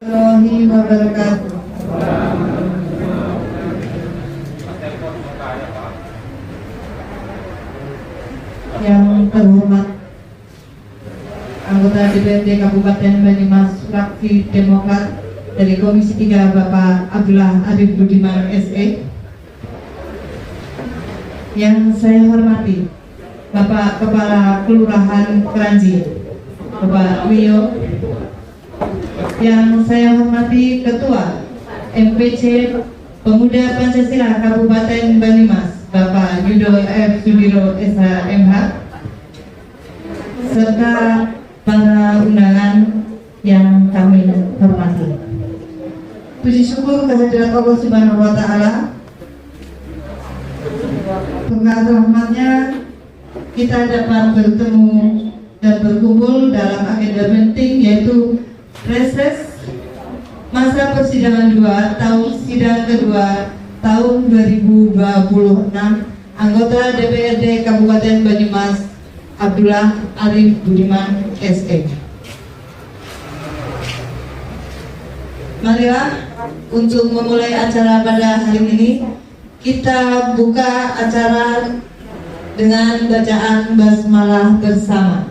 Warahmatullahi wabarakatuh. Yang terhormat anggota DPRD Kabupaten Banyumas fraksi Demokrat dari Komisi 3 Bapak Abdullah Arif Budiman SE. Yang saya hormati Bapak Kepala Kelurahan Kranji Bapak Wio. Yang saya hormati Ketua MPC Pemuda Pancasila Kabupaten Banyumas Bapak Yudo F. Sudiro SHMH, serta para undangan yang kami hormati. Puji syukur kehadirat Allah Subhanahu wa Ta'ala. Berkat rahmatnya kita dapat bertemu dan berkumpul dalam agenda penting, yaitu reses masa persidangan 2 tahun sidang kedua tahun 2026 anggota DPRD Kabupaten Banyumas Abdullah Arif Budiman SE. Marilah untuk memulai acara pada hari ini kita buka acara dengan bacaan basmalah bersama.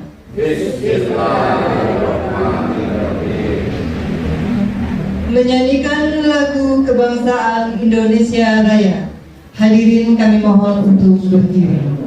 Menyanyikan lagu kebangsaan Indonesia Raya. Hadirin kami mohon untuk berdiri.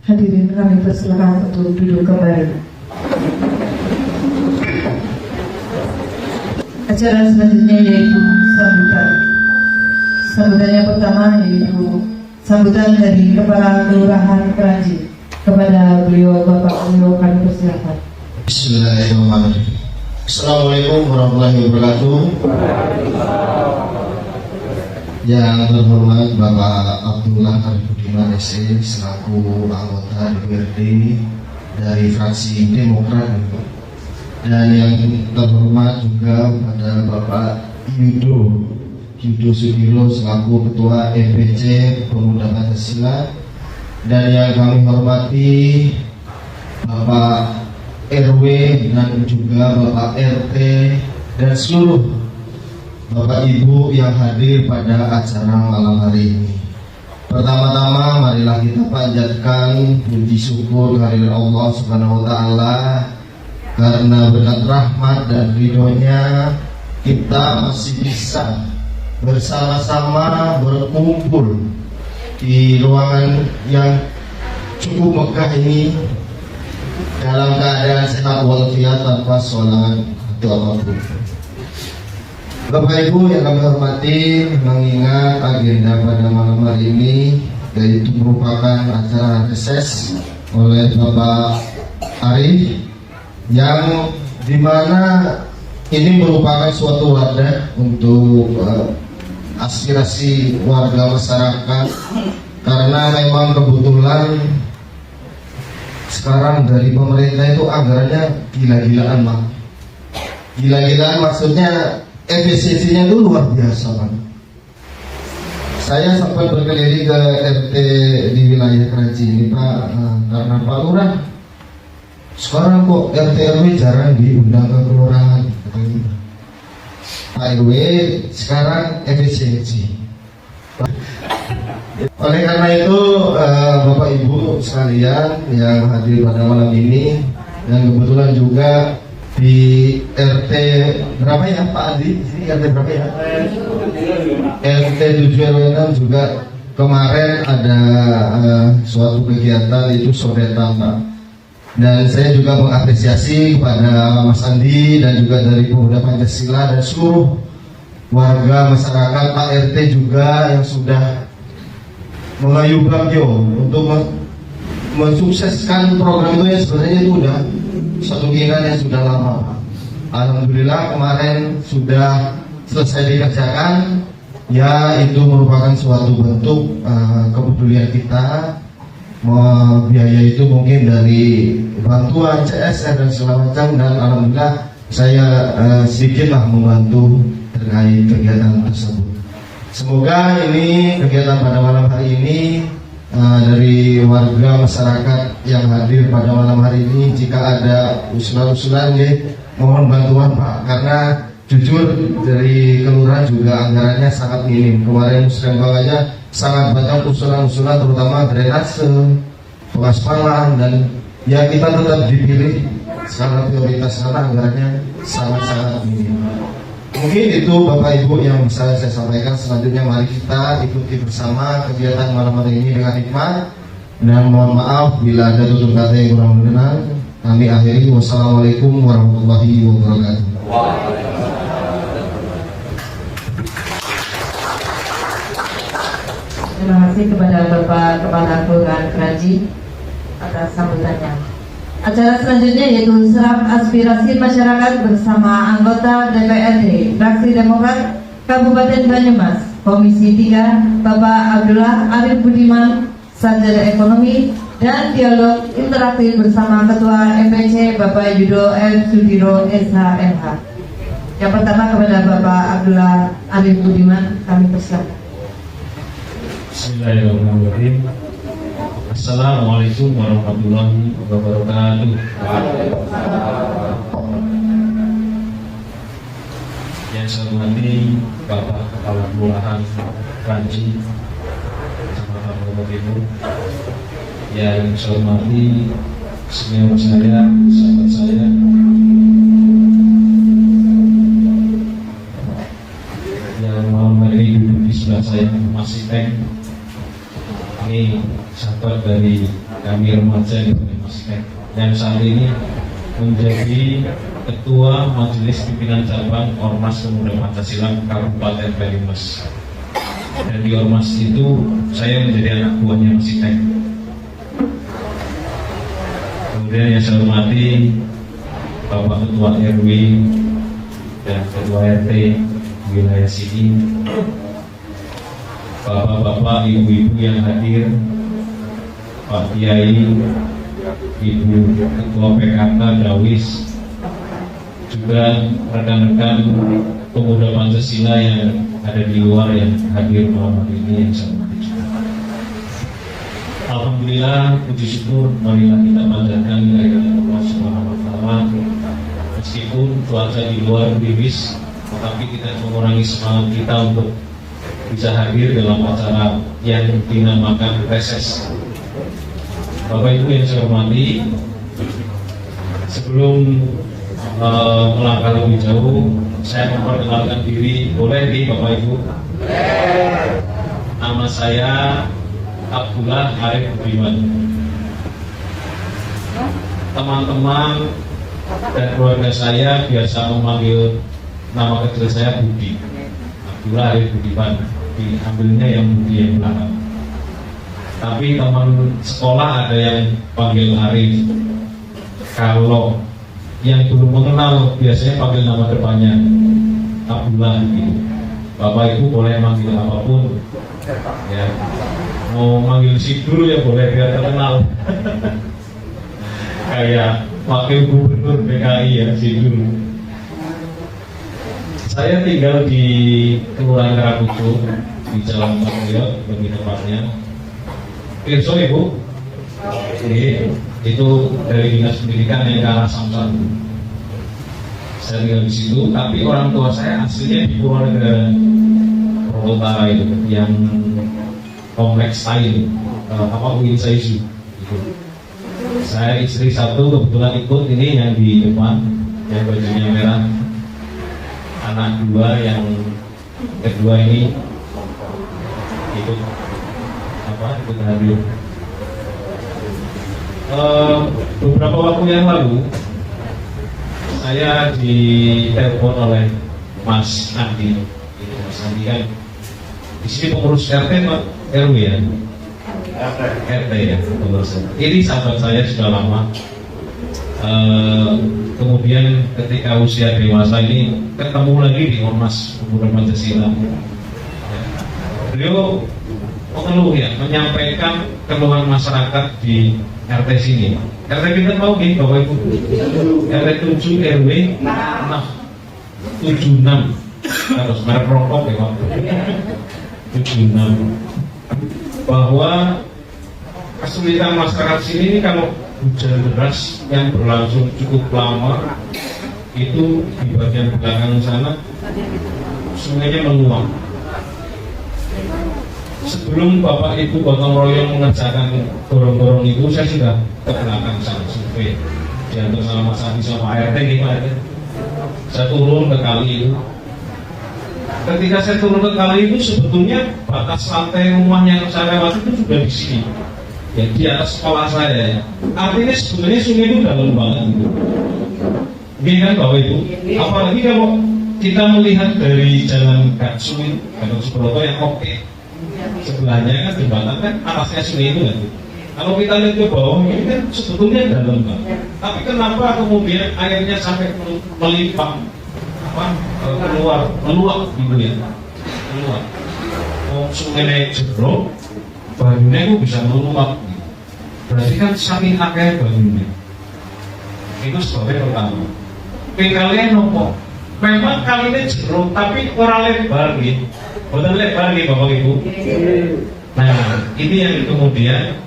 Hadirin kami persilakan untuk duduk kembali. Acara selanjutnya yaitu sambutan. Sambutan yang pertama yaitu sambutan dari Kepala Kelurahan Kranji. Kepada beliau Bapak Wio kami persilakan. Bismillahirrahmanirrahim. Assalamualaikum warahmatullahi wabarakatuh. Yang terhormat Bapak Abdullah Arif Budiman SE selaku anggota DPRD dari fraksi Demokrat, dan yang terhormat juga pada Bapak Yudo Sudiro selaku Ketua MPC Pemuda Pancasila, dan yang kami hormati Bapak RW dan juga Bapak RT dan seluruh Bapak Ibu yang hadir pada acara malam hari ini. Pertama-tama marilah kita panjatkan puji syukur kehadirat Allah Subhanahu wa Ta'ala, karena berkat rahmat dan ridhonya kita masih bisa bersama-sama berkumpul di ruangan yang cukup megah ini dalam keadaan sehat walafiat tanpa sholat atau apapun. Bapak Ibu yang kami hormati, mengingat agenda pada malam hari ini yaitu merupakan acara reses oleh Bapak Arif yang di mana ini merupakan suatu wadah untuk aspirasi warga masyarakat, karena memang kebetulan sekarang dari pemerintah itu anggarannya gila-gilaan, Mak. Gila-gilaan maksudnya efisiensinya itu luar biasa, Pak. Saya sempat berkeliling ke RT di wilayah Kranji ini, Pak, karena Pak Lurah sekarang kok RT RW jarang diundang ke kelurahan. Pak RW sekarang efisiensi. Oleh karena itu, Bapak Ibu sekalian yang hadir pada malam ini, dan kebetulan juga di RT berapa ya Pak Andi? Ini RT berapa ya? RT 7 RW 6 juga kemarin ada suatu kegiatan, itu sodetan, Pak. Dan saya juga mengapresiasi kepada Mas Andi dan juga dari Pemuda Pancasila dan seluruh warga masyarakat, Pak RT juga yang sudah mengayuh bagyo untuk mensukseskan program itu, ya sebenarnya itu udah satu keinginan yang sudah lama, Pak. Alhamdulillah kemarin sudah selesai dikerjakan. Ya, itu merupakan suatu bentuk kepedulian kita. Biaya itu mungkin dari bantuan CSR dan segala macam, dan alhamdulillah saya sedikitlah membantu terkait kegiatan tersebut. Semoga ini kegiatan pada malam hari ini dari warga masyarakat yang hadir pada malam hari ini, jika ada usulan-usulan, mohon bantuan, Pak, karena jujur dari kelurahan juga anggarannya sangat minim. Kemarin Muslim aja sangat banyak usulan-usulan, terutama drainase, pengaspalan, dan ya kita tetap dipilih skala prioritas karena anggarannya sangat-sangat minim. Mungkin itu Bapak Ibu yang bisa saya sampaikan. Selanjutnya mari kita ikuti bersama kegiatan malam hari ini dengan hikmat, dan mohon maaf bila ada tutur kata yang kurang berkenan. Kami akhiri. Wassalamualaikum warahmatullahi wabarakatuh. Terima kasih kepada Bapak Kepala Kelurahan Kranji atas sambutannya. Acara selanjutnya yaitu serap aspirasi masyarakat bersama anggota DPRD Fraksi Demokrat Kabupaten Banyumas, Komisi 3, Bapak Abdullah Arif Budiman, Sarjana Ekonomi, dan dialog interaktif bersama Ketua MPC Bapak Yudo M. Sudiro SHMH. Yang pertama kepada Bapak Abdullah Arif Budiman, kami persilakan. Bismillahirrahmanirrahim. Assalamualaikum warahmatullahi wabarakatuh. Yang saya hormati Bapak Kepala Kelurahan Kranji, Kecamatan Bogor Timur. Yang saya hormati senior saya, sahabat saya, yang malam hari ini duduk di sebelah saya, Mas Iteng. Ini sahabat dari kami remaja di Mas Iteng, yang saat ini menjadi Ketua Majelis Pimpinan Cabang Ormas Pemuda Pancasila Kabupaten Banyumas. Dan di Ormas itu saya menjadi anak buahnya Mas Iteng. Kemudian yang saya hormati Bapak Ketua RW dan Ketua RT wilayah sini, bapak-bapak, ibu-ibu yang hadir, Pak Kiai, Ibu Ketua PKK Dawis, juga rekan-rekan pemuda Pancasila yang ada di luar yang hadir malam hari ini, yang saya hormati juga. Alhamdulillah, puji syukur, marilah kita panjatkan kehadirat Allah Subhanahu wa Ta'ala. Meskipun cuaca di luar gerimis, tetapi kita mengurangi semangat kita untuk bisa hadir dalam acara yang dinamakan reses. Bapak Ibu yang saya hormati, sebelum melangkah lebih jauh, saya memperkenalkan diri. Boleh di Bapak Ibu? Nama saya Abdullah Arif Budiman. Teman-teman dan keluarga saya biasa memanggil nama kecil saya Budi. Abdullah Arif Budiman, diambilnya yang Budi yang belakang. Tapi teman sekolah ada yang panggil Arif. Kalau yang belum mengenal biasanya panggil nama depannya Abdullah gitu. Bapak Ibu boleh manggil apapun, ya. Mau manggil Sidul ya boleh biar terkenal. Kayak Wakil Gubernur DKI ya, Sidul. Saya tinggal di Kelurahan Karakucu di Jalan Tangkuyot, lebih tepatnya. Pirsa Ibu, itu dari Dinas Pendidikan yang ke arah Samsat. Saya tinggal di situ, tapi orang tua saya aslinya di Purwonegara, Utara itu, yang kompleks Thai, UIN Saizu. Gitu. Saya istri satu kebetulan ikut, ini yang di depan, yang bajunya merah. Anak dua, yang kedua ini ikut hadir. Beberapa waktu yang lalu saya ditelepon oleh Mas Andi. Mas Andi kan di sini pengurus RT Pak RW ya. RT ya pengurus. Ini sahabat saya sudah lama. Kemudian ketika usia dewasa ini ketemu lagi di Ormas Pemuda Pancasila. Beliau mengeluh ya, menyampaikan keluhan masyarakat di RT sini. RT kita tahu nih Bapak Ibu, RT 7 RW 76 harus merek rokok ya Pak. 76 bahwa kesulitan masyarakat sini kalau hujan deras yang berlangsung cukup lama itu di bagian belakang sana sungainya meluap. Sebelum Bapak Ibu gotong royong mengerjakan gorong-gorong itu, saya sudah ke belakang sana survei diantar sama Mas Adi sama ART gimana. Saya turun ke kali itu. Ketika saya turun ke kali itu sebetulnya batas lantai rumah yang saya lewati itu sudah di sini. Ya di atas sekolah saya. Artinya sebetulnya sungai itu dalam banget gitu. Gini kan Bapak Ibu. Apalagi kalau kita melihat dari jalan Gatsui, Gatot Subroto yang oke. Sebelahnya kan jembatan kan atasnya sungai itu kan. Kalau kita lihat ke bawah ini kan sebetulnya dalam banget. Tapi kenapa kemudian airnya sampai melimpah keluar meluap gitu ya? Meluap. Oh, sungai jero, banyunya itu bisa meluap. Berarti kan saking akeh banyunya. Itu sebabnya pertama. Kalian nopo. Memang kalinya jero, tapi orang lebar gitu. Betul lebar nih Bapak Ibu. Nah, ini yang kemudian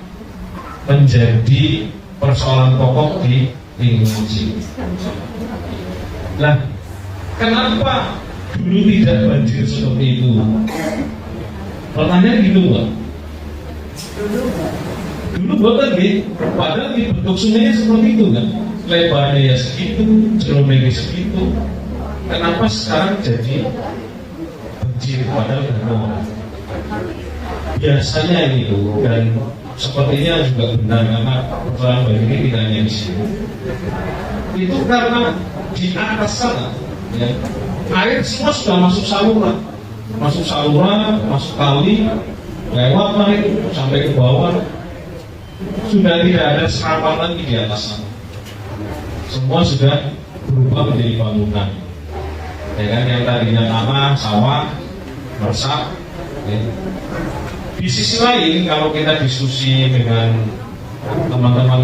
menjadi persoalan pokok di lingkungan sini. Nah, kenapa dulu tidak banjir seperti itu? Pertanyaan gitu Pak. Dulu bukan gitu, padahal di bentuk sungainya seperti itu kan, lebarnya ya segitu, jeromnya segitu. Kenapa sekarang jadi banjir padahal benar? Biasanya itu dan sepertinya juga benar karena persoalan banjir ini tidak hanya di sini. Itu karena di atas sana, ya, air semua sudah masuk saluran, masuk kali, lewat naik sampai ke bawah. Sudah tidak ada serapan lagi di atas sana. Semua sudah berubah menjadi bangunan. Ya kan, yang tadinya tanah, sawah, meresap. Ya. Di sisi lain, kalau kita diskusi dengan teman-teman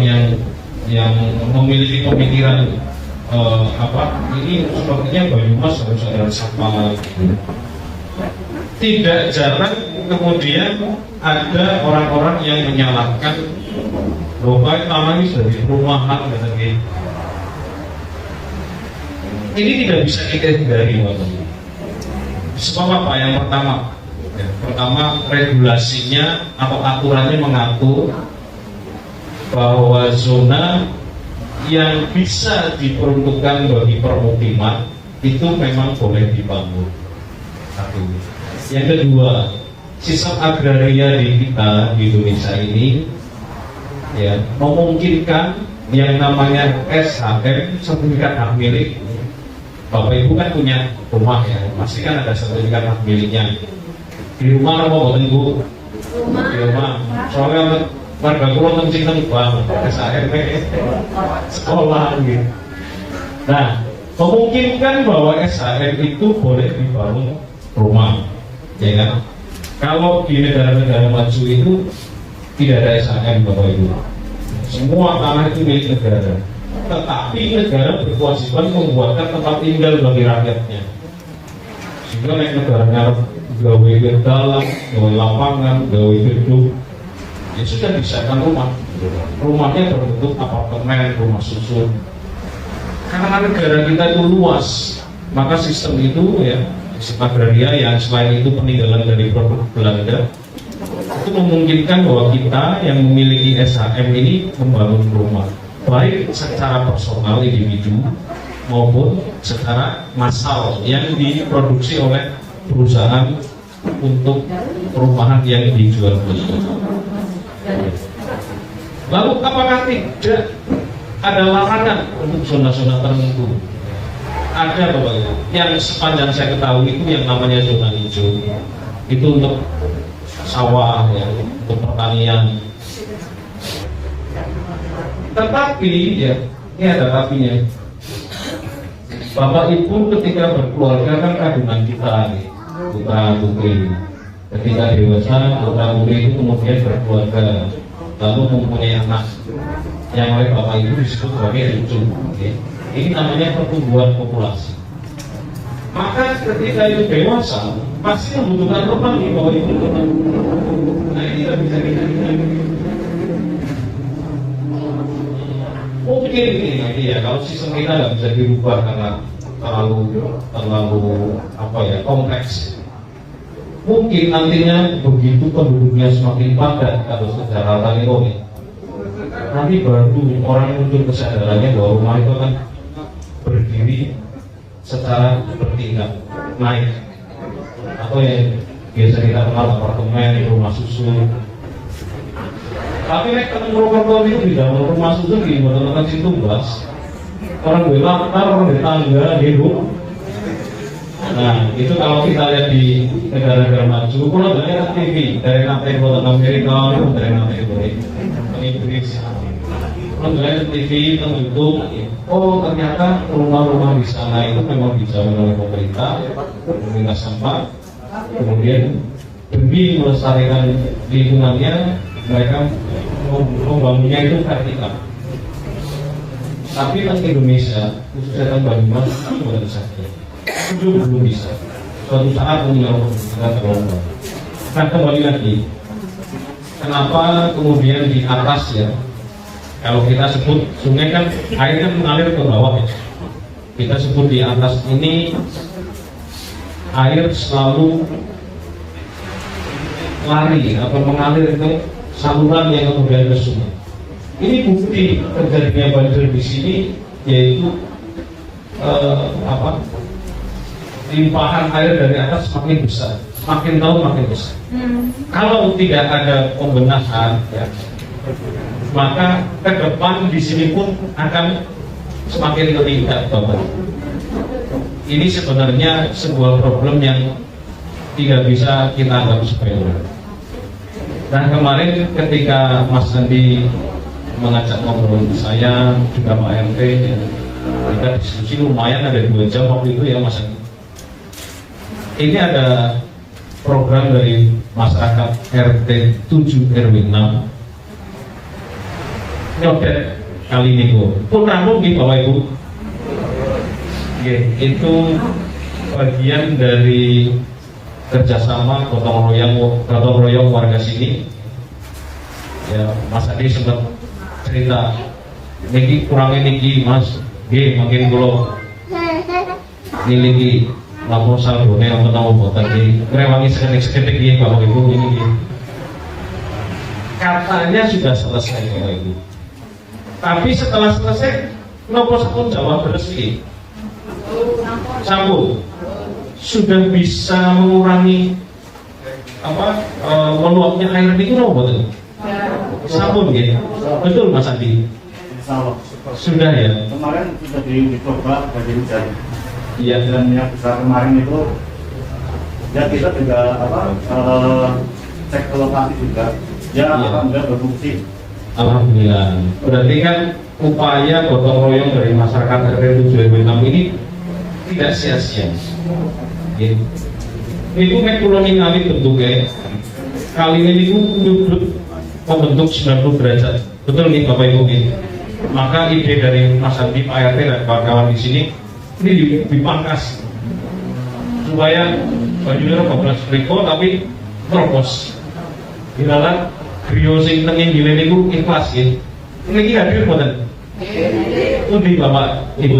yang memiliki pemikiran ini sepertinya Banyumas harus ada resapel. Tidak jarang kemudian ada orang-orang yang menyalahkan bahwa tanah ini sudah di perumahan katanya. Ini tidak bisa kita hindari, Bapak. Sebab apa? Yang pertama regulasinya atau aturannya mengatur bahwa zona yang bisa diperuntukkan bagi permukiman itu memang boleh dibangun. Satu. Yang kedua, sistem agraria di kita di Indonesia ini ya memungkinkan yang namanya SHM, sertifikat hak milik. Bapak Ibu kan punya rumah ya, pasti kan ada sertifikat hak miliknya. Di rumah apa buat Ibu? Di rumah. Soalnya warga kulo kencing banget, SHM sekolah gitu. Nah, memungkinkan bahwa SHM itu boleh dibangun rumah, ya kan? Kalau di negara-negara maju itu tidak ada SHM Bapak Ibu. Semua tanah itu milik negara. Tetapi negara berkewajiban membuatkan tempat tinggal bagi rakyatnya. Sehingga negaranya gawe dalam, gawe lapangan, gawe gedung, ya sudah disediakan rumah. Rumahnya berbentuk apartemen, rumah susun. Karena negara kita itu luas, maka sistem itu ya sistem agraria yang selain itu peninggalan dari produk Belanda itu memungkinkan bahwa kita yang memiliki SHM ini membangun rumah baik secara personal individu maupun secara massal yang diproduksi oleh perusahaan untuk perumahan yang dijual beli. Lalu apakah tidak ada larangan untuk zona-zona tertentu? Ada Bapak Ibu, yang sepanjang saya ketahui itu yang namanya zona hijau itu untuk sawah ya, untuk pertanian. Tetapi ya, ini ada tapinya. Bapak Ibu ketika berkeluarga kan kandungan kita nih, putra putri. Ketika dewasa, putra putri itu kemudian berkeluarga, lalu mempunyai anak yang oleh Bapak Ibu disebut sebagai cucu. Okay. Ini namanya pertumbuhan populasi. Maka ketika itu dewasa, pasti membutuhkan teman di bawah itu. Nah ini tidak bisa kita. Mungkin ini nanti ya, kalau sistem kita nggak bisa dirubah karena terlalu apa ya kompleks. Mungkin nantinya begitu penduduknya semakin padat atau secara ekonomi, nanti baru orang muncul kesadarannya bahwa rumah itu akan berdiri secara bertingkat naik, atau yang biasa kita kenal apartemen, rumah susun. Tapi nek ketemu rumah itu di dalam rumah susun di teman-teman situ bas orang bilang orang di tangga hidup. Nah itu kalau kita lihat di negara-negara maju, kalau dari TV dari nanti buat Amerika itu dari nanti Indonesia. Mengenai TV, YouTube, oh ternyata rumah-rumah di sana itu memang dijamin oleh pemerintah sampah. Kemudian demi melestarikan lingkungannya, mereka membangunnya itu vertikal. Tapi kan Indonesia, khususnya kan Banyumas, itu baru saja. Belum bisa. Suatu saat punya kita terlalu. Nah kembali lagi, kenapa kemudian di atas ya? Kalau kita sebut sungai kan airnya mengalir ke bawah ya. Kita sebut di atas ini air selalu lari atau mengalir ke saluran yang kemudian ke sungai. Ini bukti terjadinya banjir di sini, yaitu limpahan air dari atas semakin besar, semakin tahun makin besar. Kalau tidak ada pembenahan ya, maka ke depan di sini pun akan semakin meningkat, Bapak. Ini sebenarnya sebuah problem yang tidak bisa kita anggap sepele. Nah kemarin ketika Mas Andi mengajak ngobrol saya juga Pak RT, ya, kita diskusi lumayan ada 2 jam waktu itu ya Mas Andi. Ini ada program dari masyarakat RT 7 RW 6 nyodet kali ini pun rambut nih Bapak Ibu. Itu bagian dari kerjasama gotong royong warga sini. Ya Mas Adi sempat cerita, niki kurangin niki Mas, makin kalau niki lapor saldonya yang tahu buat tadi rewangi seketik dia Bapak Ibu ini. Katanya sudah selesai Bapak Ibu. Tapi setelah selesai, nopo sampun jawab bersih. Sampun sudah bisa mengurangi meluapnya air itu nopo betul. Sampun ya, betul Mas Adi. Sudah ya. Kemarin sudah dicoba dari hujan. Iya. Dan yang besar kemarin itu, ya kita juga cek ke lokasi juga. Ya alhamdulillah berfungsi. Alhamdulillah. Berarti kan upaya gotong royong dari masyarakat RW 7 RW 6 ini tidak sia-sia. Itu nek kula ningali bentuknya kali ini nyudut membentuk 90 derajat. Betul nih Bapak Ibu ini. Maka ide dari Mas Andi, Pak RT dan kawan-kawan di sini ini dipangkas supaya bajunya 12 riko tapi terobos. Dilalah griyo sing tenging gile niku ikhlas nggih. Niki hadir mboten? Undi Bapak Ibu.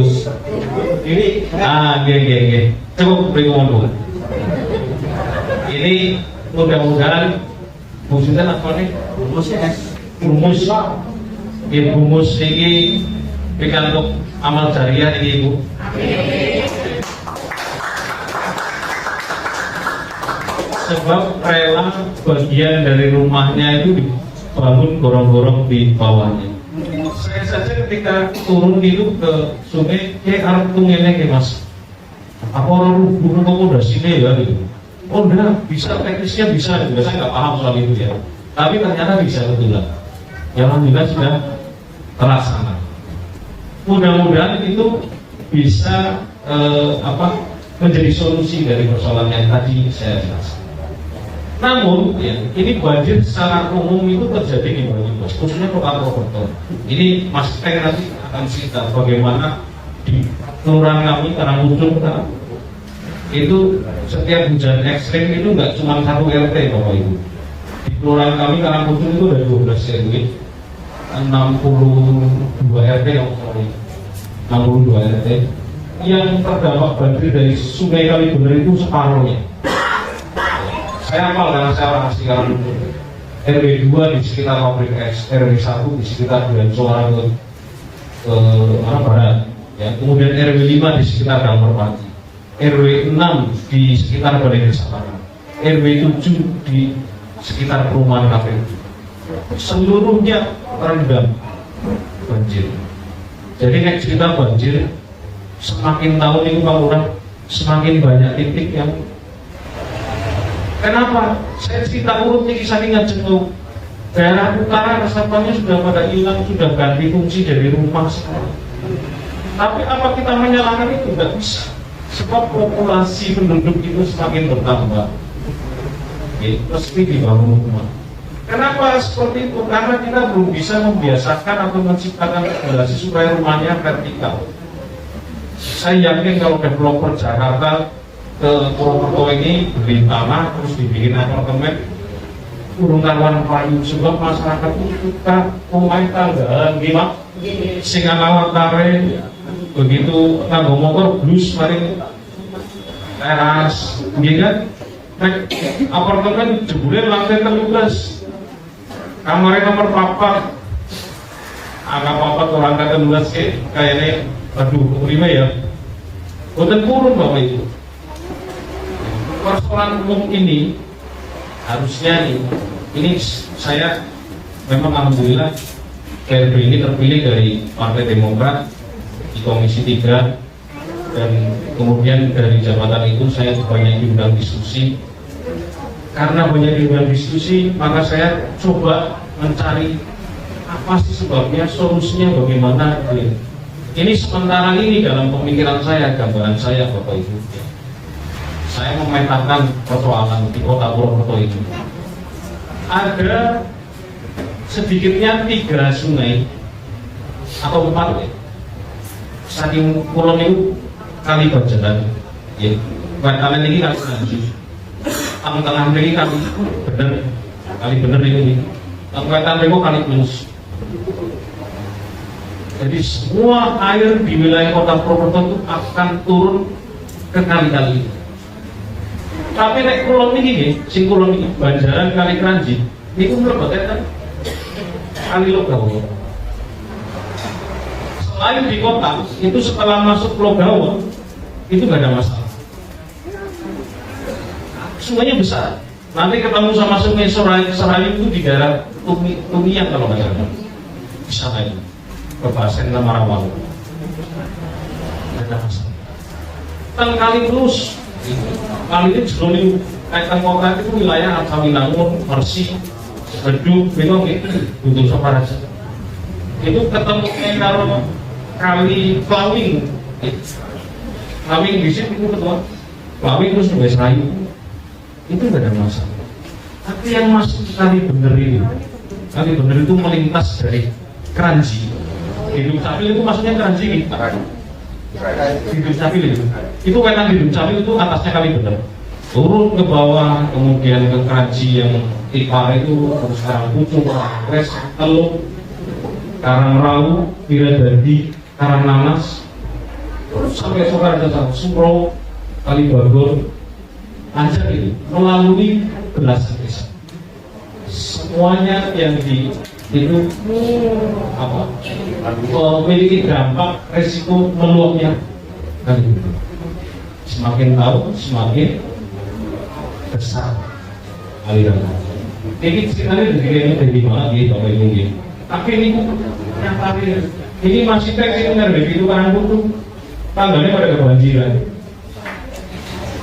Ini nggih. Cukup riko monggo. Ini mudah-mudahan wujudnya apa nih? Rumus rumus ini pikantuk amal jariah ini Ibu. Sebab rela bagian dari rumahnya itu dibangun gorong-gorong di bawahnya. Saya saja ketika turun itu ke sungai, arep tungene ke Mas. Apa orang rubuh udah sini ya gitu. Oh enggak, bisa teknisnya bisa, juga saya nggak paham soal itu ya. Tapi ternyata bisa betulan. Yang alhamdulillah sudah terlaksana. Mudah-mudahan itu bisa menjadi solusi dari persoalan yang tadi saya jelaskan. Namun, ya, ini banjir secara umum itu terjadi di Banyumas, khususnya Kota Purwokerto. Ini Mas Teng nanti akan cerita bagaimana di kelurahan kami Karangkucung itu setiap hujan ekstrim itu nggak cuma satu RT Bapak Ibu. Di kelurahan kami Karangkucung itu ada 12 RW, 62 RT yang 62 RT yang terdampak banjir dari Sungai Kalibener itu separuhnya. Saya hafal karena saya orang asli Karangkucung. RW 2 di sekitar pabrik es, RW 1 di sekitar Jalan Suara ke arah barat, ya. Kemudian RW 5 di sekitar Gang Merpati, RW 6 di sekitar Balai Desa Parang, RW 7 di sekitar perumahan KPU. Seluruhnya terendam banjir. Jadi kayak cerita banjir, semakin tahun ini Pak Lurah, semakin banyak titik yang kenapa? Saya cerita urut nih kisah ngajeng tuh. Daerah utara resapannya sudah pada hilang, sudah ganti fungsi dari rumah sekarang. Tapi apa kita menyalahkan itu? Tidak bisa. Sebab populasi penduduk itu semakin bertambah. Mesti dibangun rumah. Kenapa seperti itu? Karena kita belum bisa membiasakan atau menciptakan regulasi supaya rumahnya vertikal. Saya yakin kalau developer Jakarta ke Purwokerto ini beli tanah terus dibikin apartemen urung karuan payu, sebab masyarakat itu suka pemain tanggalan gimana sing ana watare begitu tanggo motor blus mari teras nggih kan. Apartemen jebule lantai 13 kamarnya nomor 4 angka 4 orang lantai 13 kayaknya aduh kelima ya boten purun Bapak Ibu. Persoalan umum ini harusnya ini saya memang alhamdulillah KRB ini terpilih dari Partai Demokrat di Komisi 3 dan kemudian dari jabatan itu saya banyak diundang diskusi. Karena banyak diundang diskusi maka saya coba mencari apa sih sebabnya, solusinya bagaimana. Ini sementara ini dalam pemikiran saya, gambaran saya Bapak Ibu. Saya memetakan persoalan di Kota Purwokerto ini. Ada sedikitnya 3 sungai atau 4 ya. Saking kulon itu kali Banjaran, ya. Kalian ini kali Nanji. Tengah ini kali bener ini. Angkatan Remo kali Plus. Jadi semua air di wilayah Kota Purwokerto itu akan turun ke kali-kali. Tapi nek kulon ini, sing kulon ini Banjaran kali Kranji, itu mlebet kan kali Logawa. Selain di kota, itu setelah masuk Logawa, itu nggak ada masalah. Sungainya besar. Nanti ketemu sama sungai Serayu itu di daerah Tumiang kalau nggak salah. Di sana itu, Perbaseng sama Rawang. Nggak ada masalah. Teng kali Plus. Kali ini sebelum kaitan kota itu wilayah Arcawinangun, Mersi, Bedug, bingung itu butuh Sokaraja. itu ketemunya kalau kali Plawing di sini itu ketemu Plawing terus sampai Serayu itu nggak ada masalah. Tapi yang masuk kali bener itu melintas dari Kranji. Hidung Capil itu maksudnya Kranji gitu. Hidung Capil itu wetan Hidung Capil itu atasnya kali bener, turun ke bawah, kemudian ke Kranji yang Ipar itu, terus Karangpucung, Karangkres, Teluk, Karangrau, Wiradadi, Karangnanas, terus sampai Soekarno, Suro, Kalibagor, Anjar itu melalui belasan desa. Semuanya yang di itu memiliki dampak resiko meluapnya kali itu. Semakin tahu semakin besar aliran. Ini sebenarnya dari mana gitu Bapak Ibu gitu. Tapi ini yang tadi ini masih teks ini benar begitu Karangpucung tangganya pada kebanjiran.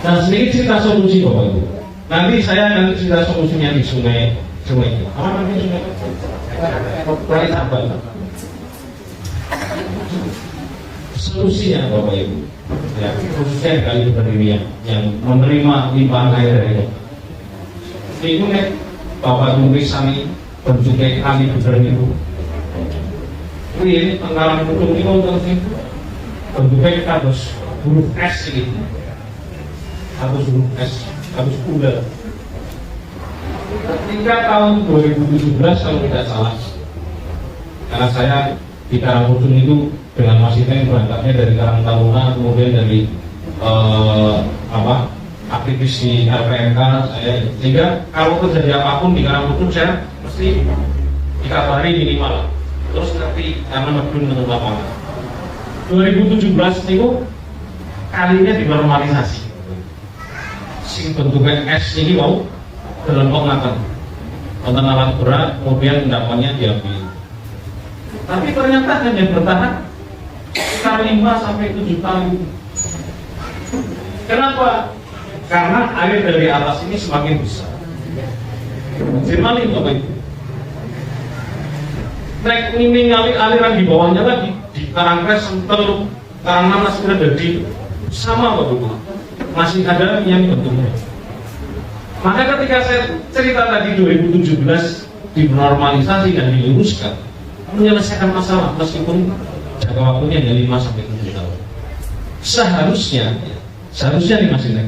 Nah sedikit cerita solusi Bapak Ibu. Nanti saya cerita solusinya di sungai itu. Apa namanya sungai? Kali Sabang. Solusinya Bapak Ibu, ya khususnya kali berdiri yang menerima limpahan air dari itu. Itu nih Bapak tulis sami bentuknya kali berdiri itu. Ini tenggalan pucung itu untuk bentuknya kados huruf S gitu. Kados huruf S, kados kuda. Ketika tahun 2017 kalau tidak salah, karena saya di Karangpucung itu dengan Mas Iteng berangkatnya dari Karang Taruna, kemudian dari aktivis di RPMK saya, sehingga kalau terjadi apapun di Karangpucung saya mesti dikabari minimal, terus ngerti karena medun dengan lapangan. 2017 itu kalinya dinormalisasi, sing bentuknya S ini mau dalam pengangkatan konten alat berat, kemudian endapannya diambil. Tapi ternyata hanya bertahan sekitar 5 sampai 7 tahun. Kenapa? Karena air dari atas ini semakin besar. Sirmali Bapak Ibu. Naik ini aliran di bawahnya lagi di Karangkres, Teluk, Karangnanas sudah jadi sama Bapak Ibu. Masih ada yang bentuknya. Maka ketika saya cerita tadi 2017 dinormalisasi dan diluruskan, menyelesaikan masalah meskipun jangka waktunya hanya 5 sampai 7 tahun. Seharusnya nih Mas Indra,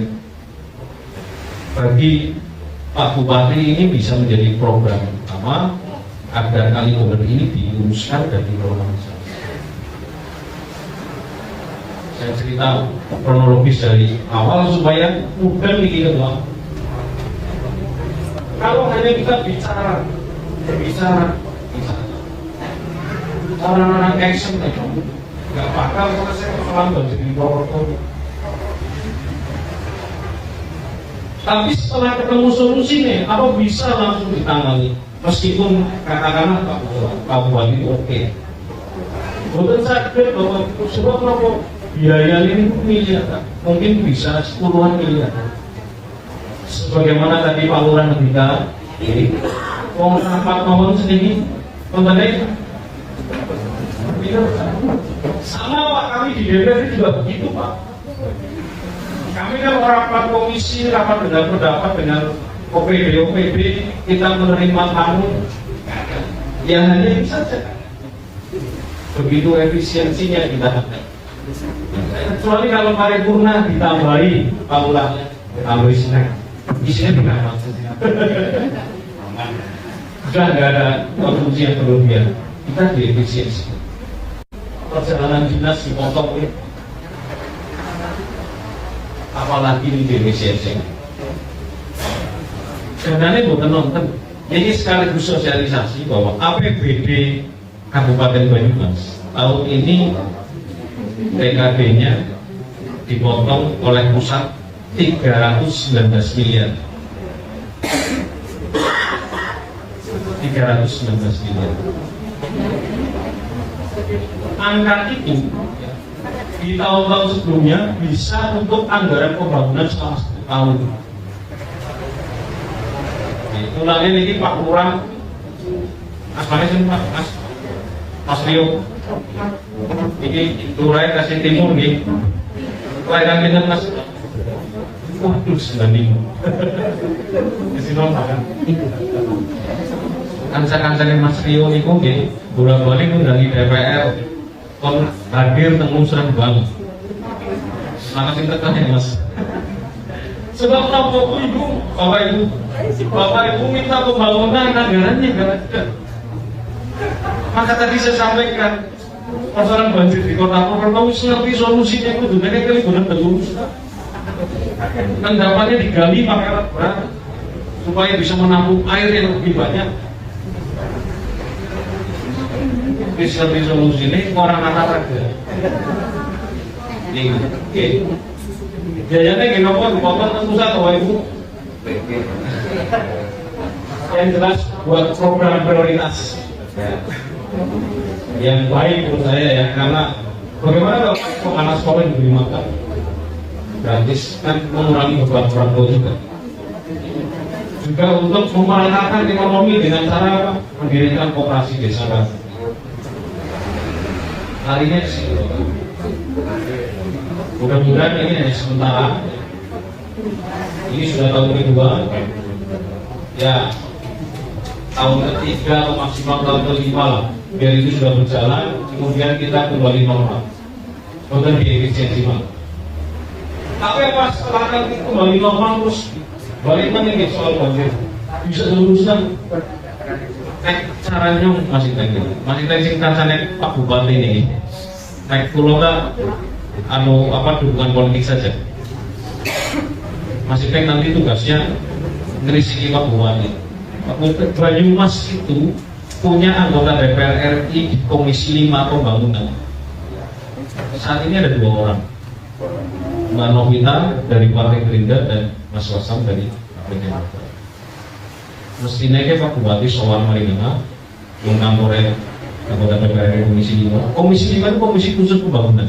bagi Pak Bupati ini bisa menjadi program utama agar kali bener ini diluruskan dan dinormalisasi. Saya cerita kronologis dari awal supaya mudah nih kita. Kalau hanya kita bicara orang action nggak bakal selesai persoalan jadi promotor. Tapi setelah ketemu solusinya, apa bisa langsung ditangani? Meskipun katakanlah Pak Bupati itu oke. Bukan sakit bahwa sebab apa biaya ini miliar, mungkin bisa puluhan miliar. Sebagaimana tadi Pak Lurah ketika ini mau rapat mohon sedikit kontennya sama Pak, kami di DPR juga begitu Pak. Kami kan rapat komisi, rapat dengan pendapat dengan OPD, kita menerima tamu yang hanya itu saja. Begitu efisiensinya kita. Kecuali kalau paripurna ditambahi Pak Lurah, tambahi snack. Isinya berapa? Sudah nggak ada konsumsi yang berlebihan. Kita diefisiensi. Perjalanan dinas dipotong ini. Apalagi ini diefisiensi. Sebenarnya bukan nonton. Ini sekaligus sosialisasi bahwa APBD Kabupaten Banyumas tahun ini TKB-nya dipotong oleh pusat 319 miliar. 319 miliar. Angka itu di tahun-tahun sebelumnya bisa untuk anggaran pembangunan selama 10 tahun. Ulangnya ini Pak Lurah, Mas Manis Pak, Mas Mas Rio, ini Durai kasih timur nih, kelahiran kita Mas. Waduh, 95. Kasih nomor kan? Kanca-kancane Mas Rio niku nggih bolak-balik ngundangi DPR kon hadir teng musrah banget. Semangat sing tekan ya Mas. Sebab apa Ibu, Bapak Ibu minta pembangunan anggarannya nggak ada. Maka tadi saya sampaikan persoalan banjir di Kota Purwokerto ngerti solusinya itu sebenarnya kali benar terus. Endapannya digali pakai alat berat supaya bisa menampung air yang lebih banyak. Bisa solusi ini orang anak aja. Ini, biayanya gini apa? Dipotong ke pusat atau Ibu? Yang jelas buat program prioritas yang baik menurut saya ya, karena bagaimana kalau anak sekolah diberi makan gratis kan mengurangi beban orang tua juga untuk memeratakan ekonomi dengan cara mendirikan koperasi desa kan. Harinya sih mudah-mudahan ini hanya sementara. Ini sudah tahun kedua ya, tahun ketiga atau maksimal tahun kelima lah, biar itu sudah berjalan, kemudian kita kembali normal, kemudian diefisiensi mal. Tapi pas setelah nanti kembali normal terus balik lagi soal banjir bisa luruskan. Caranya masih sing kancane Pak Bupati ini kulo tak dukungan politik saja. Masih nanti tugasnya ngerisiki Pak Bupati. Pak Bupati Banyumas itu punya anggota DPR RI di Komisi 5 Pembangunan. Saat ini ada 2 orang, Mbak Novita dari Partai Gerindra dan Mas Wasam dari Partai Demokrat. Mestinya Pak Bupati soal Maringena mengampore anggota DPR Komisi 5. Komisi 5 itu komisi khusus pembangunan.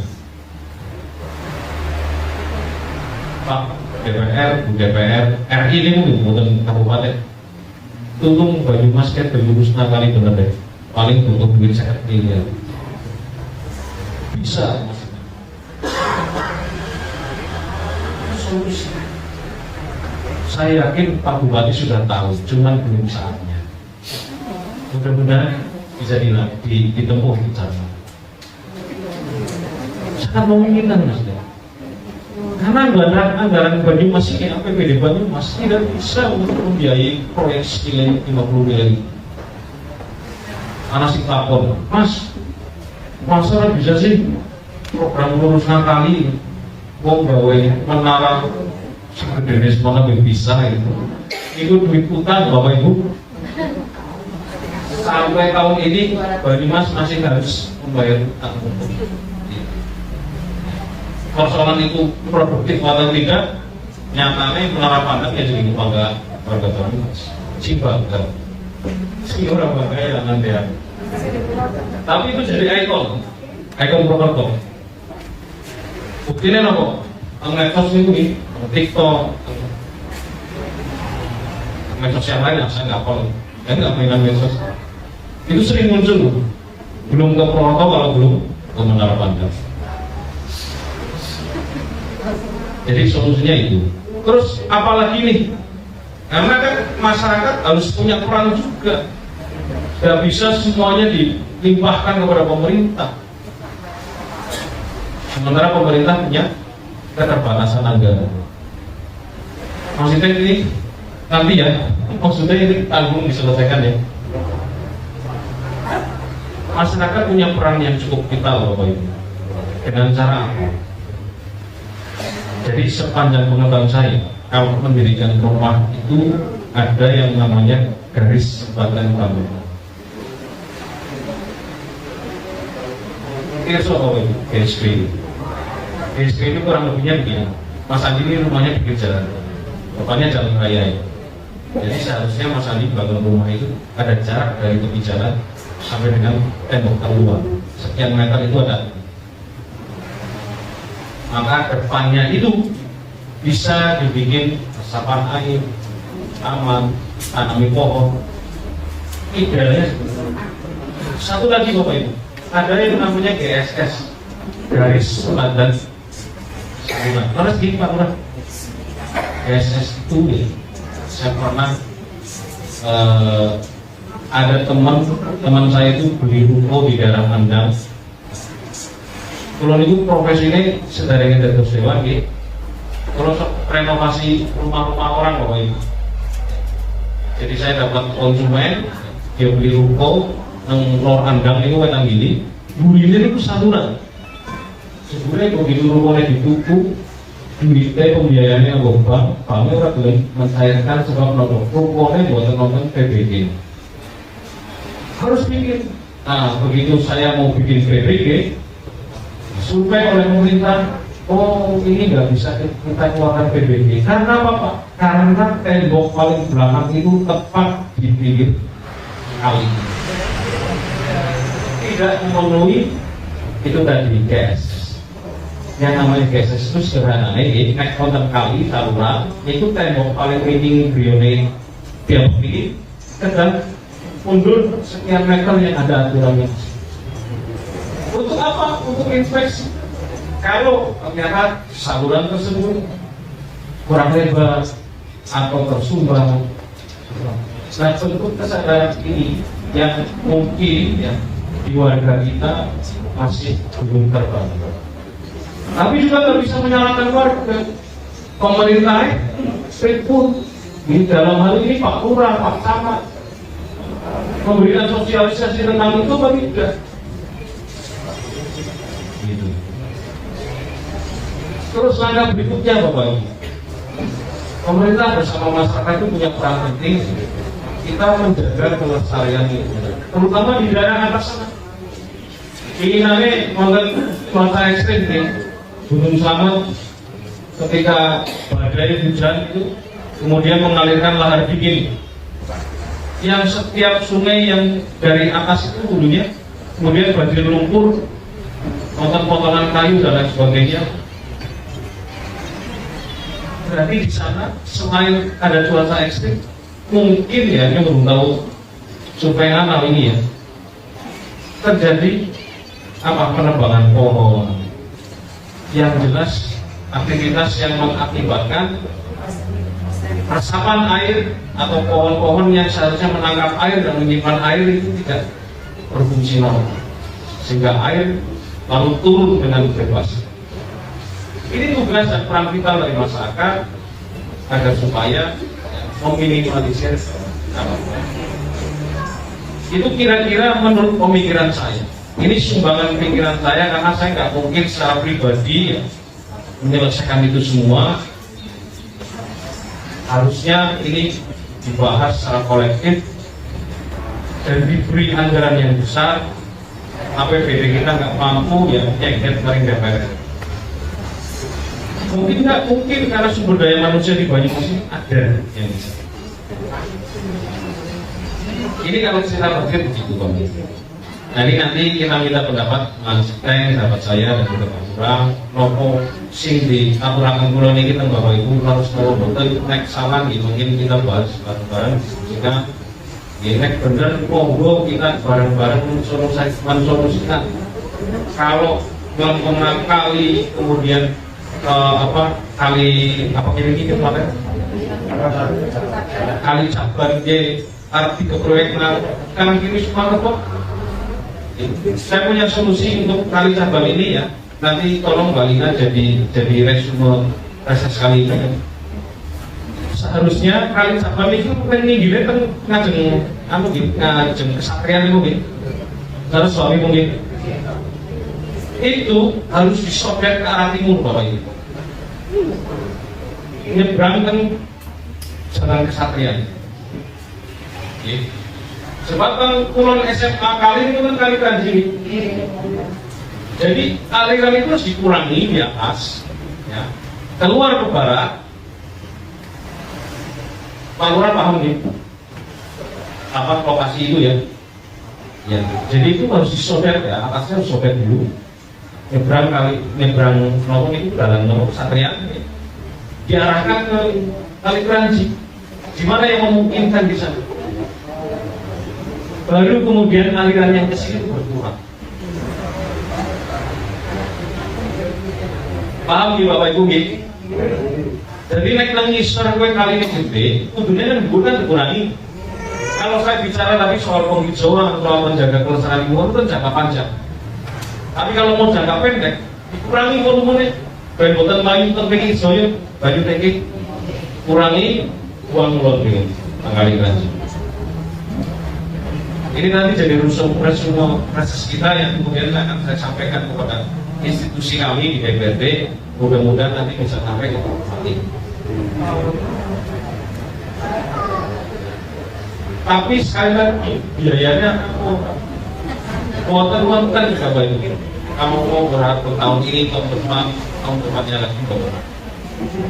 Pak DPR, Bu DPR, RI ini mungkin kabupaten. Tolong Banyumas kan berlurus kali bener deh. Paling butuh duit 1 miliar. Bisa. Solusi. Saya yakin Pak Bupati sudah tahu, cuman belum saatnya. Mudah-mudahan bisa ditempuh di sana. Sangat memungkinkan Mas. Karena anggaran Banyumas ini APBD Banyumas tidak bisa untuk membiayai proyek senilai 50 miliar. Anak sing takon, Mas, masa bisa sih program lurus kali wong gawe menara segede semuanya bisa itu duit utang Bapak Ibu. Sampai tahun ini Banyumas masih harus membayar utang. Persoalan itu produktif atau tidak, nyatanya menara pandang ya jadi bangga warga Banyumas. Bangga, si orang bangga ya nanti ya. Tapi itu jadi ikon Purwokerto. Buktinya apa? Medsos ini, TikTok, medsos yang lain saya nggak follow, saya nggak mainan medsos. Itu sering muncul, belum ke Purwokerto kalau belum ke menara pandang. Jadi solusinya itu. Terus apalagi nih? Karena kan masyarakat harus punya peran juga. Tidak bisa semuanya dilimpahkan kepada pemerintah. Sementara pemerintah punya keterbatasan anggaran. Maksudnya ini nanti ya, maksudnya ini tanggung diselesaikan ya. Masyarakat punya peran yang cukup vital Bapak Ibu. Dengan cara apa? Jadi sepanjang pengetahuan saya, kalau mendirikan rumah itu ada yang namanya garis jembatan bangunan. Kira apa itu? GSP. GSP itu kurang lebihnya begini. Mas Andi ini rumahnya di jalan, depannya jalan raya ya. Jadi seharusnya Mas Andi bangun rumah itu ada jarak dari tepi jalan sampai dengan tembok keluar. Sekian meter itu ada. Maka depannya itu bisa dibikin resapan air, taman, tanami pohon. Idealnya satu lagi Bapak Ibu, ada yang namanya GSS, garis padan saluran. Terus gini Pak Lurah, GSS itu ya, saya pernah ada teman saya itu beli ruko di daerah Andang. Kalau itu profesinya sederhana dari sewa, gitu. Kalau renovasi rumah-rumah orang pokoknya. Jadi saya dapat konsumen, dia beli ruko nang lor Andang itu wetang gini, duitnya itu saluran. Sebenarnya begitu rukonya ditutup, duitnya pembiayaannya bank, banknya orang boleh mencairkan sebab rukonya buat nonton PBG. Harus bikin. Nah, begitu saya mau bikin PBG, survei oleh pemerintah, oh ini nggak bisa kita keluarkan PBG. Karena apa Pak? Karena tembok paling belakang itu tepat di pinggir kali. Tidak memenuhi itu tadi gas. Yang namanya gas itu sederhana. Ini naik konten kali saluran itu tembok paling tinggi grionet tiap pinggir. Sedang mundur sekian meter yang ada aturannya. Untuk apa? Untuk inspeksi. Kalau ternyata saluran tersebut kurang lebar atau tersumbat, nah bentuk kesadaran ini yang mungkin ya di warga kita masih belum terbangun. Tapi juga nggak bisa menyalahkan warga. Pemerintah strictful di dalam hal ini Pak Lurah, Pak Camat memberikan sosialisasi tentang itu bagi tidak. Gitu. Terus langkah berikutnya Bapak Ibu, pemerintah bersama masyarakat itu punya peran penting. Kita menjaga kelestarian itu, terutama di daerah atas sana. Inginannya mengenai cuaca ekstrim nih, Gunung Slamet ketika badai hujan itu kemudian mengalirkan lahar dingin yang setiap sungai yang dari atas itu dulunya kemudian banjir lumpur, potongan kayu dan lain sebagainya. Berarti di sana selain ada cuaca ekstrim, mungkin ya ini belum tahu supaya anal ini ya terjadi apa penebangan pohon. Yang jelas aktivitas yang mengakibatkan resapan air atau pohon-pohon yang seharusnya menangkap air dan menyimpan air itu tidak berfungsi normal, sehingga air lalu turun dengan bebas. Ini tugas dan peran vital dari masyarakat agar supaya meminimalisir. Itu kira-kira menurut pemikiran saya. Ini sumbangan pikiran saya karena saya nggak mungkin secara pribadi ya, menyelesaikan itu semua. Harusnya ini dibahas secara kolektif dan diberi anggaran yang besar. APBD kita nggak mampu ya nyengket dari DPR. Mungkin nggak mungkin karena sumber daya manusia di Banyumas ada yang bisa. Ini kalau kita berpikir begitu Pak. Nah ini nanti kita minta pendapat Mas Teng, sahabat saya dan juga Pak Lurah, nopo sing di aturaken kula niki teng Bapak Ibu harus mau betul next sawan gitu mungkin kita bahas bareng-bareng sehingga ya nek bener monggo kita bareng-bareng mensolusikan. Kalau ngomong kali kemudian kali ini kemarin kali cabar ke arti ke proyek kanan kiri semua kok. Saya punya solusi untuk kali cabang ini ya. Nanti tolong Mbak Lina jadi resume reses kali ini. Seharusnya kali cabang itu bukan gini kan ngajeng kesatrian mungkin. Harus suami mungkin. Itu harus disobek ke arah timur Bapak Ibu. Nyebrang kan jalan kesatrian. Sebab kan kulon SMA kali itu kan kali Kanjeng. Jadi kali-kali itu harus dikurangi di atas, ya. Keluar ke barat. Pak Lurah paham nih? Apa lokasi itu ya? Ya. Jadi itu harus disobek ya, atasnya harus sobek dulu. Nyebrang nomor itu dalam nomor kesatrian. Ya. Diarahkan ke kali Kranji. Di mana yang memungkinkan di sana? Baru kemudian aliran yang ke sini berkurang. Paham ya Bapak Ibu nggih? Jadi nek nang ngisor kowe kali ini gede, kudune kan dikurangi. Kalau saya bicara tadi soal penghijauan, soal menjaga kelestarian lingkungan itu jangka panjang. Tapi kalau mau jangka pendek, dikurangi volumenya. Ben boten main penting isoyo, banyu teki kurangi uang mulutnya kali lagi. Ini nanti jadi resume proses kita yang kemudian akan saya sampaikan kepada institusi kami di DPRD. Mudah-mudahan nanti bisa sampai ke Bupati. Tapi sekali lagi biayanya kuota uang kan juga banyak. Kamu mau berharap tahun ini, tahun depan, tahun depannya lagi berapa?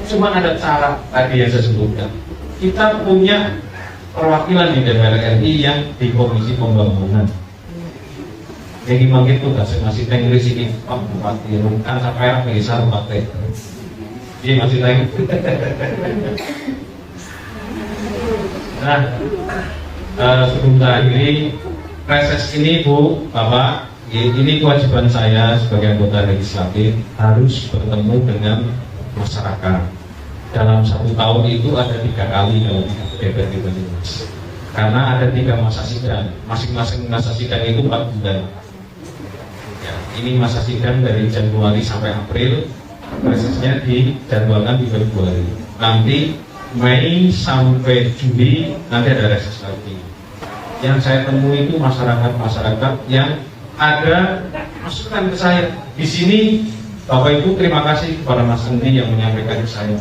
Cuma ada cara tadi yang saya sebutkan. Kita punya perwakilan di DPR RI yang di Komisi Pembangunan. Jadi mungkin tugas masih tenggelis ini Pak Bupati Rungkan sampai bisa Bupati. Dia masih tenggelis. Nah, sebelum saya akhiri reses ini Bu, Bapak, ini kewajiban saya sebagai anggota legislatif harus bertemu dengan masyarakat. Dalam 1 tahun itu ada 3 kali kalau di DPRD Banyumas. Karena ada 3 masa sidang, masing-masing masa sidang itu 4 bulan. Ya, ini masa sidang dari Januari sampai April, resesnya dijadwalkan di Februari. Nanti Mei sampai Juli nanti ada reses lagi. Yang saya temui itu masyarakat yang ada masukan ke saya. Di sini Bapak Ibu terima kasih kepada Mas Endi yang menyampaikan ke saya.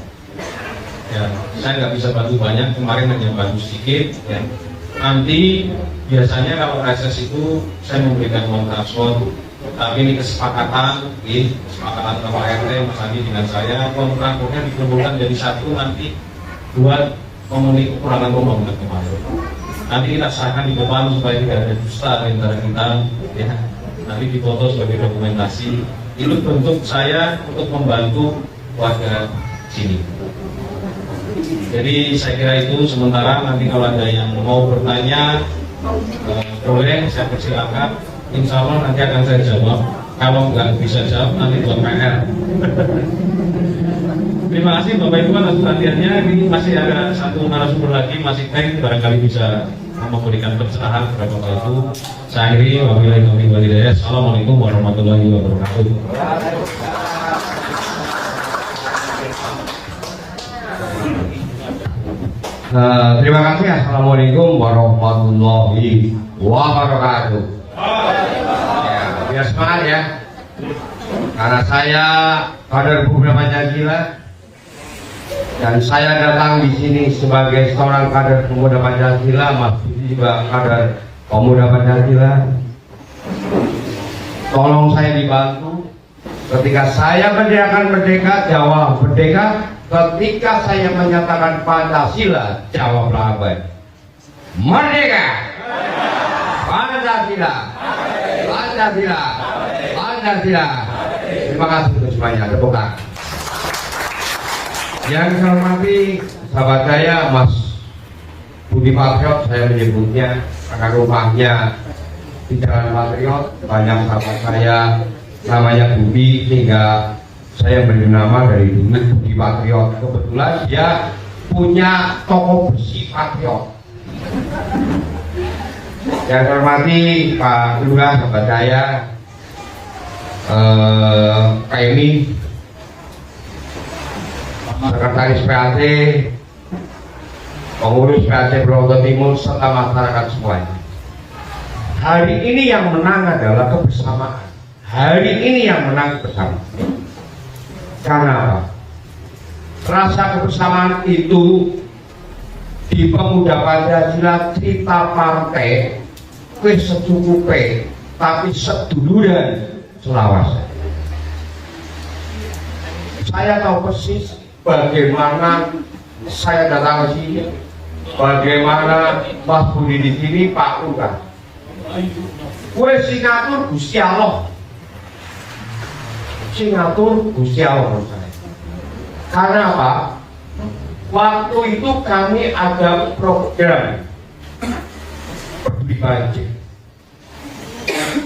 Ya, saya nggak bisa bantu banyak, kemarin hanya bantu sedikit. Ya. Nanti biasanya kalau reses itu saya memberikan uang transport, tapi ini kesepakatan, kesepakatan Pak RT, Mas Andi dengan saya, uang transportnya dikumpulkan jadi satu nanti buat memenuhi kekurangan pembangunan kemarin. Nanti kita serahkan di depan supaya tidak ada dusta antara kita, ya. Nanti difoto sebagai dokumentasi. Itu bentuk saya untuk membantu warga sini. Jadi saya kira itu sementara. Nanti kalau ada yang mau bertanya boleh saya persilakan. Insya Allah nanti akan saya jawab. Kalau nggak bisa jawab nanti buat PR. Terima kasih Bapak Ibu atas perhatiannya. Ini masih ada satu narasumber lagi, masih Teng, barangkali bisa memberikan pencerahan kepada Bapak Ibu. Saya akhiri, wabillahi taufiq wal hidayah. Assalamualaikum warahmatullahi wabarakatuh. Terima kasih. Assalamualaikum warahmatullahi wabarakatuh. Ya, biar semangat ya. Karena saya kader Pemuda Pancasila dan saya datang di sini sebagai seorang kader Pemuda Pancasila, Mas Budi juga kader Pemuda Pancasila. Tolong saya dibantu ketika saya mendirikan Merdeka, jawab Merdeka. Ketika saya menyatakan Pancasila, jawablah apa? Merdeka! Pancasila! Pancasila! Pancasila! Terima kasih untuk semuanya. Tepuk tangan. Yang saya hormati sahabat saya Mas Budi Patriot, saya menyebutnya karena rumahnya di Jalan Patriot. Banyak sahabat saya namanya Budi, sehingga saya beri nama dari dulu Budi Patriot. Kebetulan dia punya toko besi Patriot. Yang saya hormati Pak Lurah, sahabat saya Pak Emi, Sekretaris PAT, pengurus PAT Purwokerto Timur, serta masyarakat semuanya. Hari ini yang menang adalah kebersamaan. Hari ini yang menang bersama. Karena apa? Rasa kebersamaan itu di Pemuda Pancasila cerita partai wis secukupe, tapi seduluran selawase. Saya tahu persis bagaimana saya datang ke sini, bagaimana Mas Budi di sini, Pak Lurah. Kue Singapura Gusti Allah. Singapura Gusti Allah menurut saya. Karena apa? Waktu itu kami ada program peduli banjir,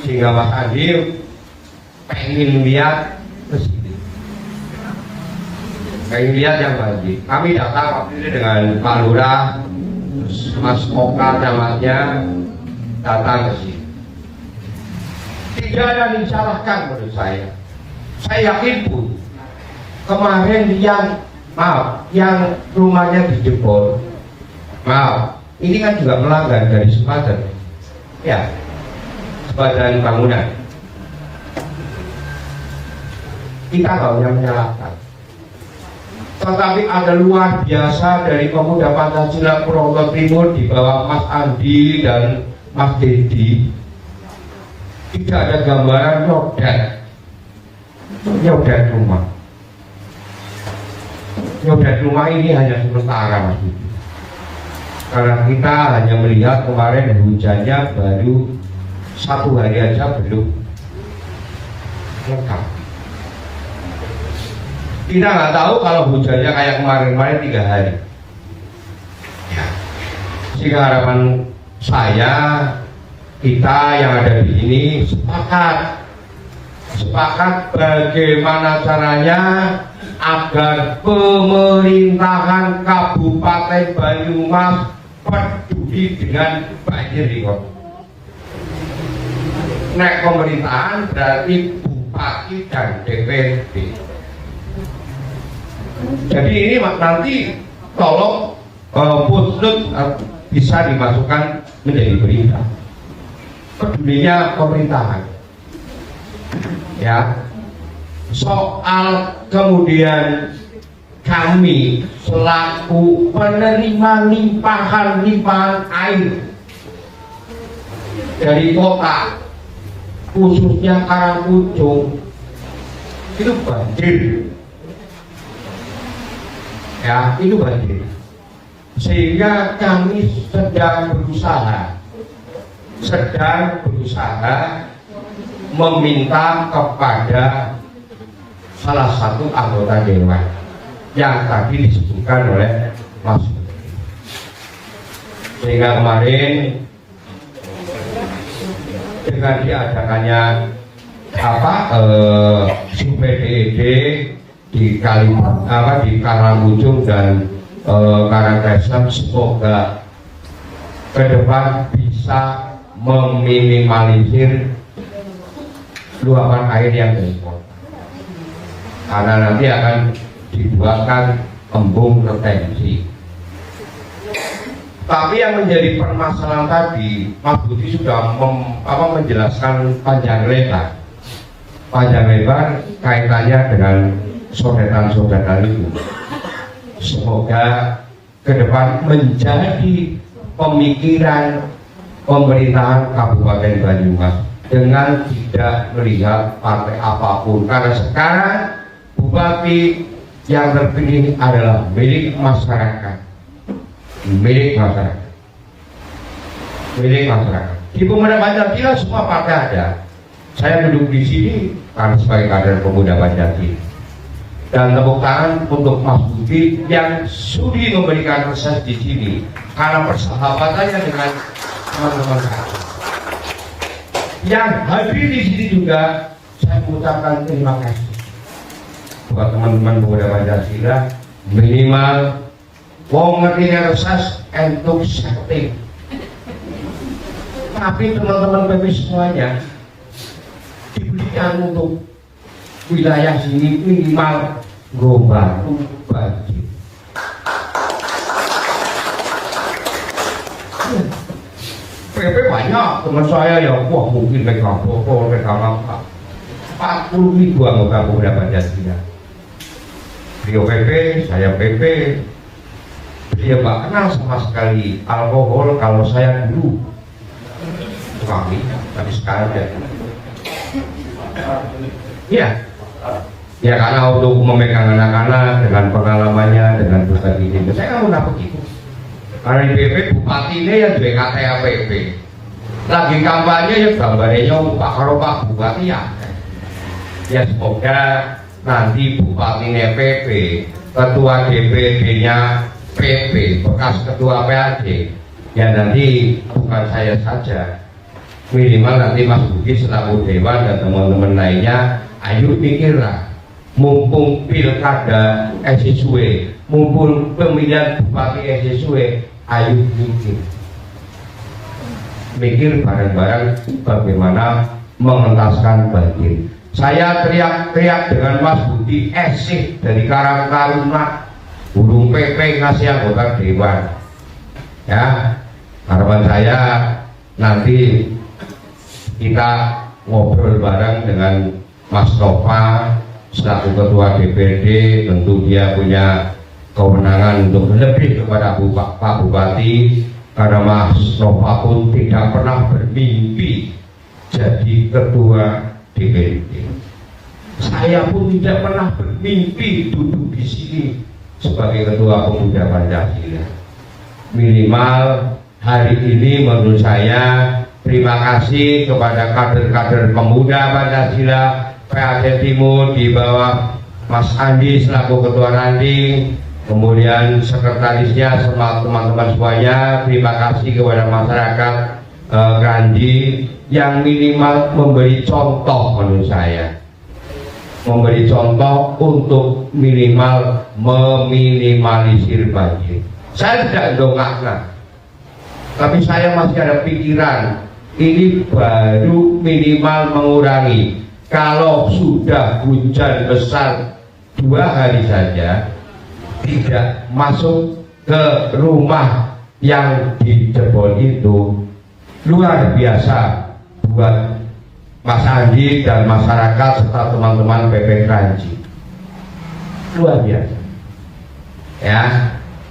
sehingga Mas Andi pengen lihat ke sini. Kayak lihat yang banjir. Kami datang waktu itu dengan Pak Lurah, terus Mas Oka camatnya datang ke sini. Tidak ada yang disalahkan menurut saya. Saya yakin pun kemarin yang rumahnya dijebol, maaf, ini kan juga melanggar dari sempadan, ya, sempadan bangunan. Kita nggak punya menyalahkan, tetapi ada luar biasa dari pemuda Pancasila Purwokerto Timur di bawah Mas Andi dan Mas Dedi. Tidak ada gambaran nyodet rumah. Nyodet rumah ini hanya sementara, Mas Dedi. Karena kita hanya melihat kemarin hujannya baru 1 hari aja belum lengkap. Kita nggak tahu kalau hujannya kayak kemarin-kemarin 3 hari. Ya. Sehingga harapan saya, kita yang ada di sini sepakat bagaimana caranya agar pemerintahan Kabupaten Banyumas peduli dengan banjir di kota. Nek pemerintahan berarti bupati dan DPRD. Jadi ini nanti tolong footnote bisa dimasukkan menjadi berita. Pedulinya pemerintahan. Ya. Soal kemudian kami selaku penerima limpahan air dari kota, khususnya Karangkujung, itu banjir. Ya, itu banjir. Sehingga kami sedang berusaha meminta kepada salah satu anggota dewan yang tadi disebutkan oleh Mas Menteri. Sehingga kemarin dengan diadakannya survei DED di Karangkujung dan Karangkesem, semoga ke depan bisa meminimalisir luapan air yang dari kota, karena nanti akan dibuatkan embung retensi. Tapi yang menjadi permasalahan tadi, Mas Budi sudah menjelaskan panjang lebar kaitannya dengan sodetan itu. Semoga ke depan menjadi pemikiran pemerintahan Kabupaten Banyumas dengan tidak melihat partai apapun, karena sekarang bupati yang terpilih adalah milik masyarakat. Di Pemuda Pancasila semua partai ada. Saya duduk di sini karena sebagai kader Pemuda Pancasila. Dan tepuk tangan untuk Mas Budi yang sudi memberikan reses di sini karena persahabatannya dengan teman-teman kami. Yang hadir di sini juga saya mengucapkan terima kasih buat teman-teman Pemuda Pancasila, minimal wong ngertinya reses entuk setting. Tapi teman-teman PP semuanya diberikan untuk wilayah sini minimal gombal banjir. PP banyak teman saya yang wah mungkin mereka botol, mereka apa 40.000 anggota Pemuda Pancasila. Beliau PP, saya PP. Dia nggak kenal sama sekali alkohol kalau saya dulu suami, tapi sekarang ya. Iya. Ya karena untuk memegang anak-anak dengan pengalamannya, dengan berbagai ini, saya nggak mau begitu. Karena di PP bupatinya yang juga KTA PP, lagi kampanye ya gambarnya Pak Pak Bupati ya. Ya semoga nanti bupatinya PP, ketua DPD-nya PP, bekas ketua PAD, ya nanti bukan saya saja, minimal nanti Mas Budi selaku dewan dan teman-teman lainnya, ayo pikirlah mumpung pilkada suwe, mumpung pemilihan bupati suwe, ayo mikir bareng-bareng bagaimana mengentaskan banjir. Saya teriak-teriak dengan Mas Budi Esih dari Karang Taruna, burung PP ngasih anggota dewan. Ya, harapan saya nanti kita ngobrol bareng dengan Mas Nova selaku ketua DPD, tentu dia punya kewenangan untuk lebih kepada Pak Bupati, karena Mas Nova pun tidak pernah bermimpi jadi ketua DPD. Saya pun tidak pernah bermimpi duduk di sini sebagai ketua pemuda Pancasila. Minimal hari ini menurut saya terima kasih kepada kader-kader pemuda Pancasila PAC Timur di bawah Mas Andi selaku ketua ranting, kemudian sekretarisnya semua teman-teman semuanya. Terima kasih kepada masyarakat Kranji yang minimal memberi contoh, menurut saya memberi contoh untuk minimal meminimalisir banjir. Saya tidak dongakkan, tapi saya masih ada pikiran ini baru minimal mengurangi. Kalau sudah hujan besar 2 hari saja tidak masuk ke rumah yang dijebol itu, luar biasa buat Mas Andi dan masyarakat serta teman-teman PP Kranji. Luar biasa. Ya,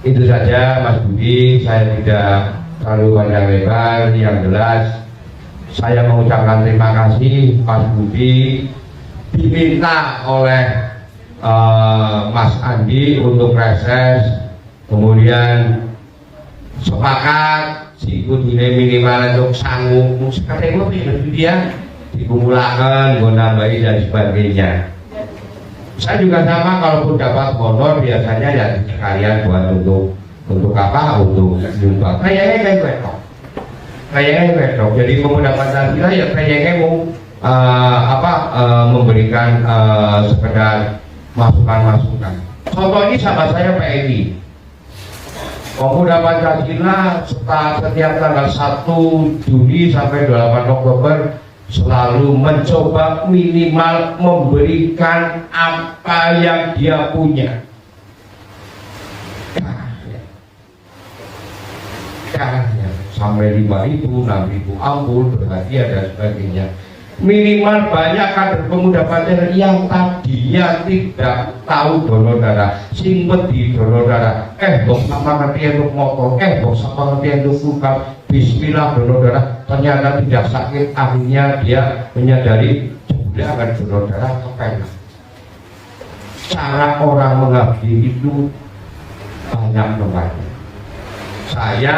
itu saja Mas Budi, saya tidak terlalu panjang lebar. Yang jelas saya mengucapkan terima kasih Mas Budi, diminta oleh Mas Andi untuk reses, kemudian sepakat si kudune minimal untuk sanggup sekarang dia dikumulakan, menambahi dan sebagainya. Saya juga sama, kalaupun dapat honor biasanya ya sekalian buat untuk apa, untuk jumpa kayaknya wedok. Jadi pemuda Pancasila ya kayaknya mau memberikan sekedar masukan. Contoh ini sahabat saya PNI, pemuda Pancasila setiap tanggal 1 Juni sampai 28 Oktober selalu mencoba minimal memberikan apa yang dia punya. Caranya sampai 5.000, 6.000 ampul, berhadiah dan sebagainya. Minimal banyak kader pemuda Pancasila yang tadinya tidak tahu donor darah, simpet di donor darah. Bok sama nanti untuk motor, bok sama nanti untuk luka. Bismillah donor darah, ternyata tidak sakit. Akhirnya dia menyadari sudah akan donor darah kepengen. Cara orang mengabdi itu banyak tempatnya. Saya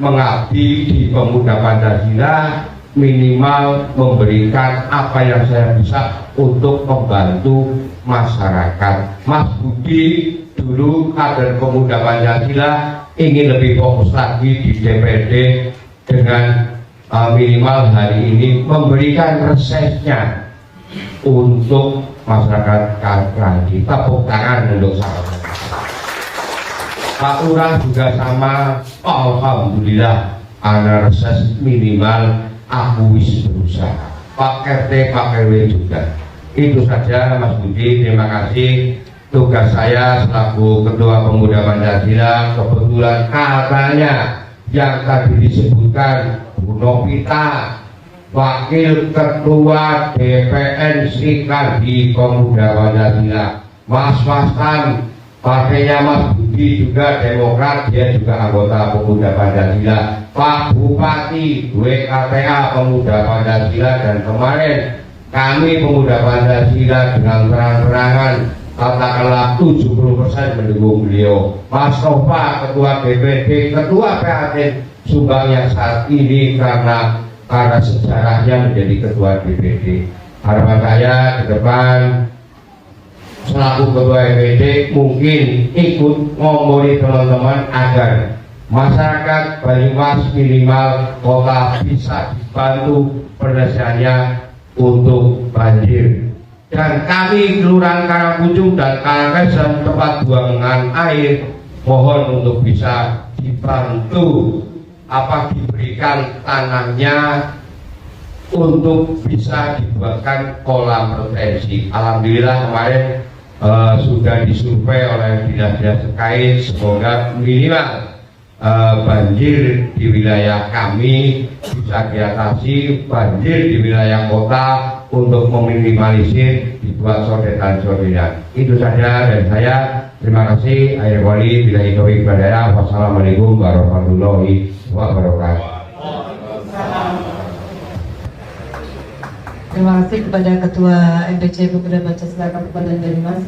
mengabdi di pemuda Pancasila minimal memberikan apa yang saya bisa untuk membantu masyarakat. Mas Budi dulu kader pemuda Pancasila ingin lebih fokus lagi di DPD dengan minimal hari ini memberikan resesnya untuk masyarakat Kranji. Tepuk tangan untuk saya. Pak Lurah juga sama, alhamdulillah ana reses minimal aku wis berusaha. Pak RT, Pak RW juga. Itu saja Mas Budi, terima kasih. Tugas saya selaku Ketua Pemuda Pancasila, kebetulan katanya yang tadi disebutkan Bu Novita, Wakil Ketua DPN Serikat di Pemuda Pancasila, Mas Tan, partainya Mas Budi juga Demokrat, dia juga anggota Pemuda Pancasila, Pak Bupati WKTA Pemuda Pancasila, dan kemarin kami Pemuda Pancasila dengan terang-terangan katakanlah 70% mendukung beliau. Mas Nova Ketua DPD, Ketua PAC Subang yang saat ini karena sejarahnya menjadi Ketua DPD. Harapan saya ke depan selaku Ketua DPD mungkin ikut ngomongin teman-teman agar masyarakat Banyumas minimal kota bisa dibantu penyelesaiannya untuk banjir. dan kami Kelurahan Karangpucung dan Karangrejo tempat buangan air mohon untuk bisa dibantu diberikan tanahnya untuk bisa dibuatkan kolam retensi. Alhamdulillah kemarin sudah disurvei oleh dinas-dinas terkait, semoga minimal banjir di wilayah kami bisa diatasi, banjir di wilayah kota untuk meminimalisir dibuat sodetan-sodetan. Itu saja dari saya. Terima kasih. Akhir wali bila itu ibadah. Wassalamualaikum warahmatullahi wabarakatuh. Terima kasih kepada Ketua MPC Pemuda Pancasila Kabupaten Banyumas.